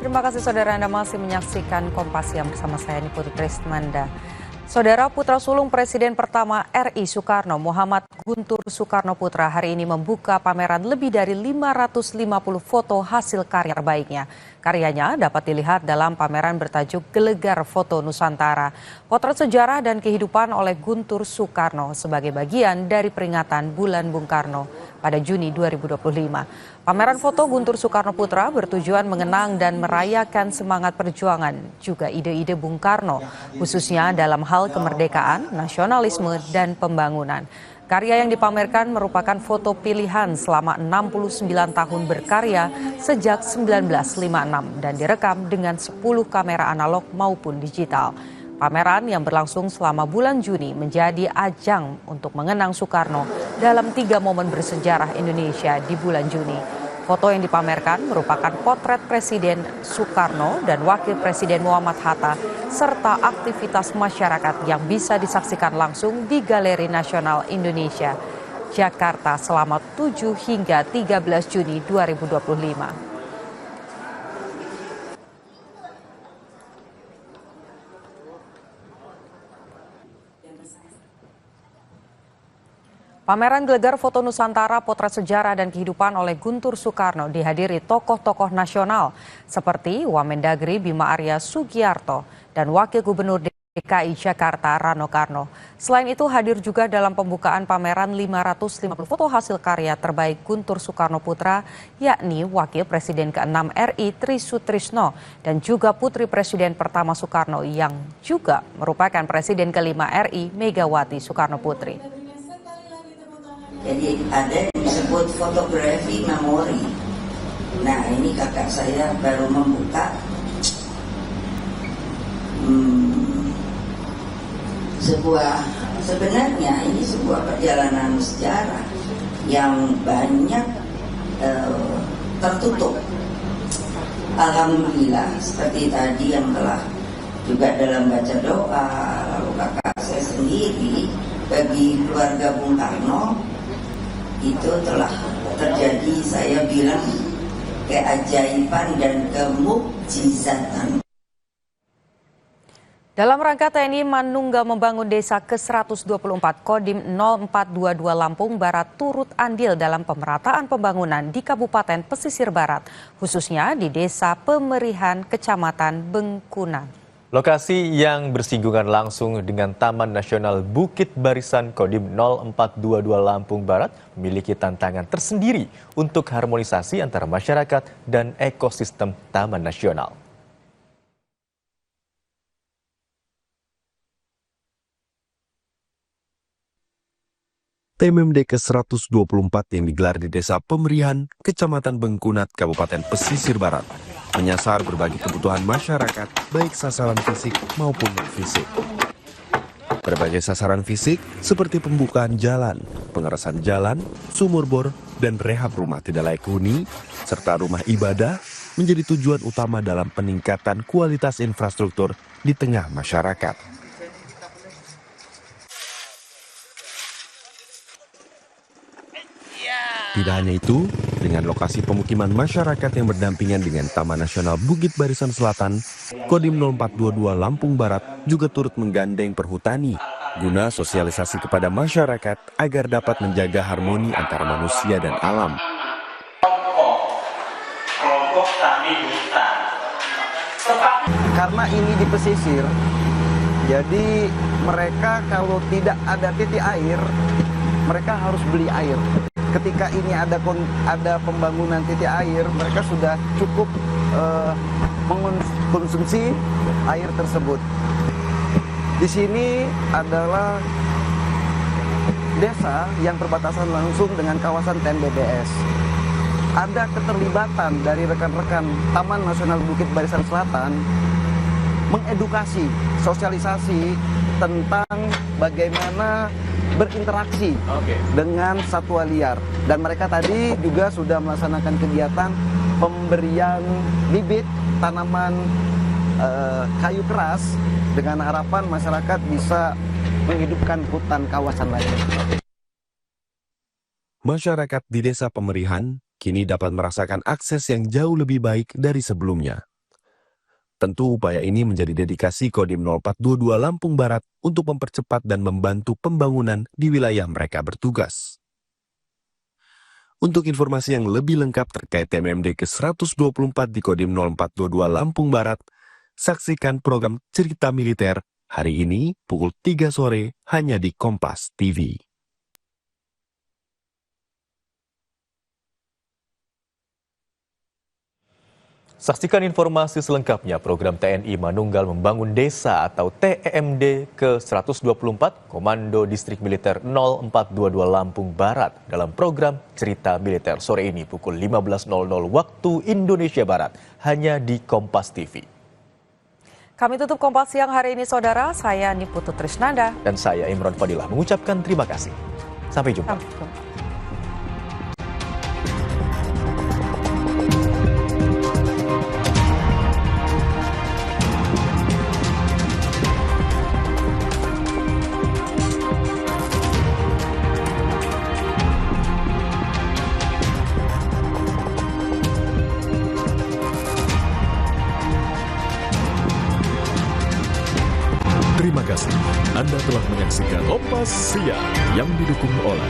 Terima kasih saudara Anda masih menyaksikan Kompas Siang bersama saya Putri Trismanda. Saudara putra sulung Presiden pertama RI Soekarno, Muhammad Guntur Soekarno Putra hari ini membuka pameran lebih dari 550 foto hasil karya terbaiknya. Karyanya dapat dilihat dalam pameran bertajuk Gelegar Foto Nusantara. Potret sejarah dan kehidupan oleh Guntur Soekarno sebagai bagian dari peringatan Bulan Bung Karno pada Juni 2025. Pameran foto Guntur Soekarno Putra bertujuan mengenang dan merayakan semangat perjuangan, juga ide-ide Bung Karno, khususnya dalam hal kemerdekaan, nasionalisme, dan pembangunan. Karya yang dipamerkan merupakan foto pilihan selama 69 tahun berkarya sejak 1956 dan direkam dengan 10 kamera analog maupun digital. Pameran yang berlangsung selama bulan Juni menjadi ajang untuk mengenang Soekarno dalam 3 momen bersejarah Indonesia di bulan Juni. Foto yang dipamerkan merupakan potret Presiden Soekarno dan Wakil Presiden Muhammad Hatta serta aktivitas masyarakat yang bisa disaksikan langsung di Galeri Nasional Indonesia, Jakarta selama 7 hingga 13 Juni 2025. Pameran Gelegar Foto Nusantara Potret Sejarah dan Kehidupan oleh Guntur Soekarno dihadiri tokoh-tokoh nasional seperti Wamendagri Bima Arya Sugiarto dan Wakil Gubernur DKI Jakarta Rano Karno. Selain itu hadir juga dalam pembukaan pameran 550 foto hasil karya terbaik Guntur Soekarno Putra, yakni Wakil Presiden ke-6 RI Tri Sutrisno dan juga Putri Presiden pertama Soekarno yang juga merupakan Presiden ke-5 RI Megawati Soekarno Putri. Jadi ada yang disebut fotografi memori. Nah ini kakak saya baru membuka sebenarnya ini sebuah perjalanan sejarah yang banyak tertutup. Alhamdulillah seperti tadi yang telah juga dalam baca doa, lalu kakak saya sendiri bagi keluarga Bung Karno itu telah terjadi, saya bilang, keajaiban dan kemukjizatan. Dalam rangka TNI Manunggal membangun desa ke-124, Kodim 0422 Lampung Barat turut andil dalam pemerataan pembangunan di Kabupaten Pesisir Barat, khususnya di Desa Pemerihan, Kecamatan Bengkunan. Lokasi yang bersinggungan langsung dengan Taman Nasional Bukit Barisan Kodim 0422 Lampung Barat memiliki tantangan tersendiri untuk harmonisasi antara masyarakat dan ekosistem Taman Nasional. TMMD ke-124 yang digelar di Desa Pemerihan, Kecamatan Bengkunat, Kabupaten Pesisir Barat, menyasar berbagai kebutuhan masyarakat, baik sasaran fisik maupun non-fisik. Berbagai sasaran fisik seperti pembukaan jalan, pengerasan jalan, sumur bor, dan rehab rumah tidak layak huni, serta rumah ibadah menjadi tujuan utama dalam peningkatan kualitas infrastruktur di tengah masyarakat. Tidak hanya itu, dengan lokasi pemukiman masyarakat yang berdampingan dengan Taman Nasional Bukit Barisan Selatan, Kodim 0422 Lampung Barat juga turut menggandeng perhutani guna sosialisasi kepada masyarakat agar dapat menjaga harmoni antara manusia dan alam. Karena ini di pesisir, jadi mereka kalau tidak ada titik air, mereka harus beli air. Ketika ini ada pembangunan titik air, mereka sudah cukup mengkonsumsi air tersebut. Di sini adalah desa yang berbatasan langsung dengan kawasan TNBBS. Ada keterlibatan dari rekan-rekan Taman Nasional Bukit Barisan Selatan mengedukasi, sosialisasi tentang bagaimana berinteraksi dengan satwa liar. Dan mereka tadi juga sudah melaksanakan kegiatan pemberian bibit tanaman kayu keras dengan harapan masyarakat bisa menghidupkan hutan kawasan lain. Masyarakat di Desa Pemerihan kini dapat merasakan akses yang jauh lebih baik dari sebelumnya. Tentu upaya ini menjadi dedikasi Kodim 0422 Lampung Barat untuk mempercepat dan membantu pembangunan di wilayah mereka bertugas. Untuk informasi yang lebih lengkap terkait TMMD ke-124 di Kodim 0422 Lampung Barat, saksikan program Cerita Militer hari ini pukul 3 sore hanya di Kompas TV. Saksikan informasi selengkapnya program TNI Manunggal Membangun Desa atau TEMD ke-124 Komando Distrik Militer 0422 Lampung Barat dalam program Cerita Militer sore ini pukul 15.00 waktu Indonesia Barat hanya di Kompas TV. Kami tutup Kompas Siang hari ini, Saudara. Saya Niputu Trisnanda. Dan saya Imron Fadilah mengucapkan terima kasih. Sampai jumpa. Sampai jumpa. Terima kasih Anda telah menyaksikan Kompas Siang yang didukung oleh